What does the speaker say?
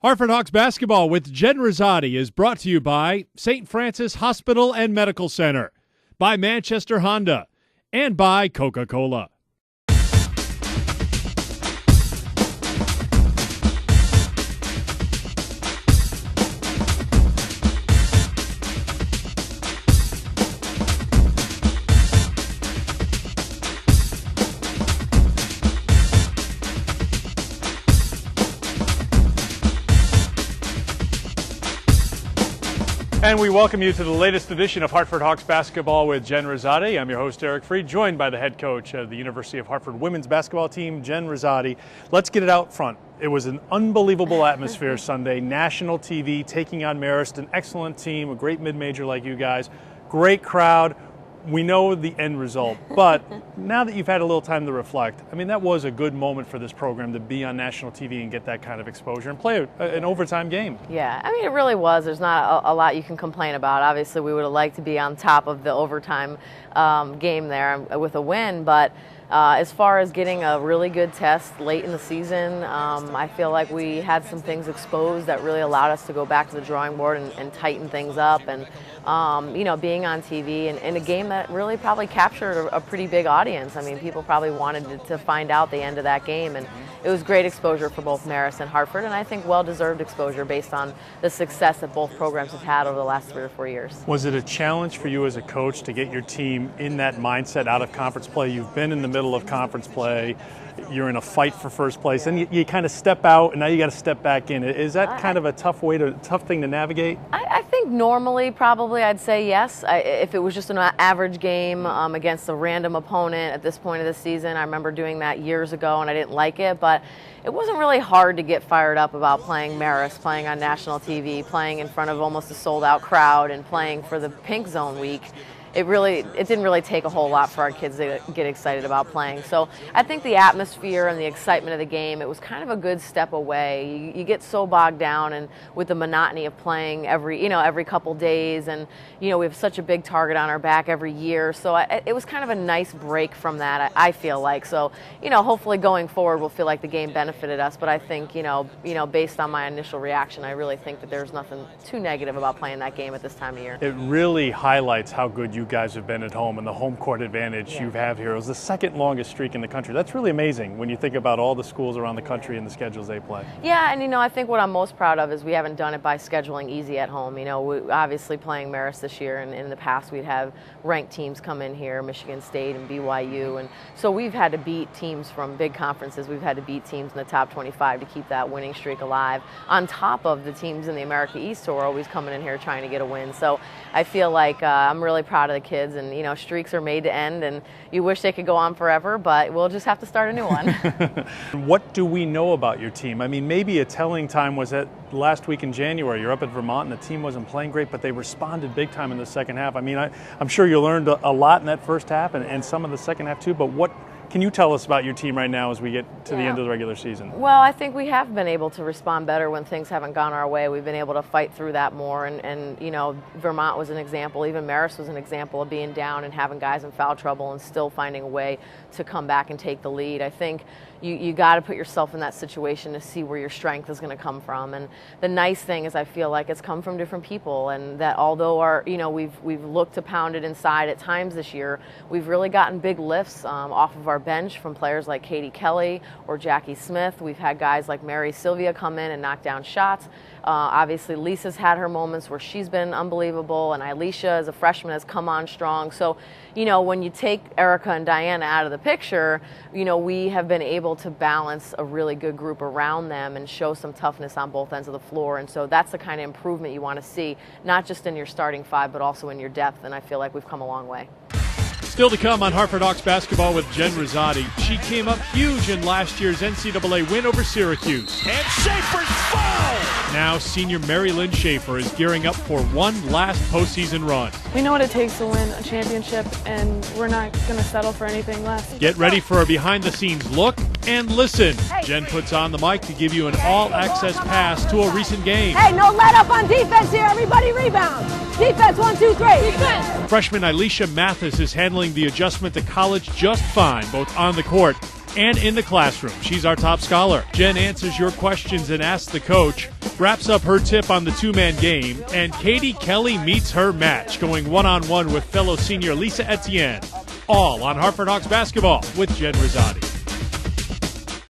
Hartford Hawks basketball with Jen Rizzotti is brought to you by St. Francis Hospital and Medical Center, by Manchester Honda, and by Coca-Cola. And we welcome you to the latest edition of Hartford Hawks basketball with Jen Rizzotti. I'm your host, Eric Freed, joined by the head coach of the University of Hartford women's basketball team, Jen Rizzotti. Let's get it out front. It was an unbelievable atmosphere Sunday. National TV taking on Marist, an excellent team, a great mid-major like you guys. Great crowd. We know the end result, but now that you've had a little time to reflect, I mean, that was a good moment for this program to be on national TV and get that kind of exposure and play an overtime game. Yeah, I mean, it really was. There's not a lot you can complain about. Obviously, we would have liked to be on top of the overtime game there with a win, but as far as getting a really good test late in the season, I feel like we had some things exposed that really allowed us to go back to the drawing board and tighten things up. And you know, being on TV and a game that really probably captured a pretty big audience. I mean, people probably wanted to find out the end of that game, and it was great exposure for both Marist and Hartford, and I think well-deserved exposure based on the success that both programs have had over the last 3 or 4 years. Was it a challenge for you as a coach to get your team in that mindset out of conference play? You've been in the middle of conference play. You're in a fight for first place, and you kind of step out, and now you got to step back in. Is that kind of a tough thing to navigate? I think normally, probably, I'd say yes. If it was just an average game against a random opponent at this point of the season, I remember doing that years ago, and I didn't like it, but it wasn't really hard to get fired up about playing Marist, playing on national TV, playing in front of almost a sold-out crowd, and playing for the Pink Zone week. It didn't really take a whole lot for our kids to get excited about playing. So I think the atmosphere and the excitement of the game, it was kind of a good step away. You get so bogged down and with the monotony of playing every couple days, and we have such a big target on our back every year. So it was kind of a nice break from that, I feel like. So hopefully going forward we'll feel like the game benefited us. But I think based on my initial reaction, I really think that there's nothing too negative about playing that game at this time of year. It really highlights how good you guys have been at home and the home court advantage you have here. It was the second longest streak in the country. That's really amazing when you think about all the schools around the country and the schedules they play. Yeah, and I think what I'm most proud of is we haven't done it by scheduling easy at home. We obviously playing Marist this year, and in the past we'd have ranked teams come in here, Michigan State and BYU, and so we've had to beat teams from big conferences. We've had to beat teams in the top 25 to keep that winning streak alive, on top of the teams in the America East who are always coming in here trying to get a win. So I feel like I'm really proud of the kids, and streaks are made to end, and you wish they could go on forever, but we'll just have to start a new one. What do we know about your team? I mean, maybe a telling time was that last week in January. You're up at Vermont, and the team wasn't playing great, but they responded big time in the second half. I mean, I'm sure you learned a lot in that first half and some of the second half too, but what can you tell us about your team right now as we get to the end of the regular season? Well, I think we have been able to respond better when things haven't gone our way. We've been able to fight through that more, and Vermont was an example. Even Marist was an example of being down and having guys in foul trouble and still finding a way to come back and take the lead. I think you got to put yourself in that situation to see where your strength is going to come from. And the nice thing is I feel like it's come from different people, and that although we've looked to pound it inside at times this year, we've really gotten big lifts off of our bench from players like Katie Kelly or Jackie Smith. We've had guys like Mary Sylvia come in and knock down shots. Obviously, Lisa's had her moments where she's been unbelievable, and Elisha, as a freshman, has come on strong. So, when you take Erica and Diana out of the picture, we have been able to balance a really good group around them and show some toughness on both ends of the floor. And so that's the kind of improvement you want to see, not just in your starting five, but also in your depth. And I feel like we've come a long way. Still to come on Hartford Hawks basketball with Jen Rizzotti. She came up huge in last year's NCAA win over Syracuse. And Schaefer's foul! Now senior Mary Lynn Schaefer is gearing up for one last postseason run. We know what it takes to win a championship, and we're not going to settle for anything less. Get ready for a behind-the-scenes look and listen. Jen puts on the mic to give you an all-access pass to a recent game. Hey, no let up on defense here. Everybody rebound. Defense, 1, 2, 3. Defense. Freshman Elisha Mathis is handling the adjustment to college just fine, both on the court and in the classroom. She's our top scholar. Jen answers your questions and asks the coach, wraps up her tip on the two-man game, and Katie Kelly meets her match, going one-on-one with fellow senior Lisa Etienne. All on Hartford Hawks basketball with Jen Rizzotti.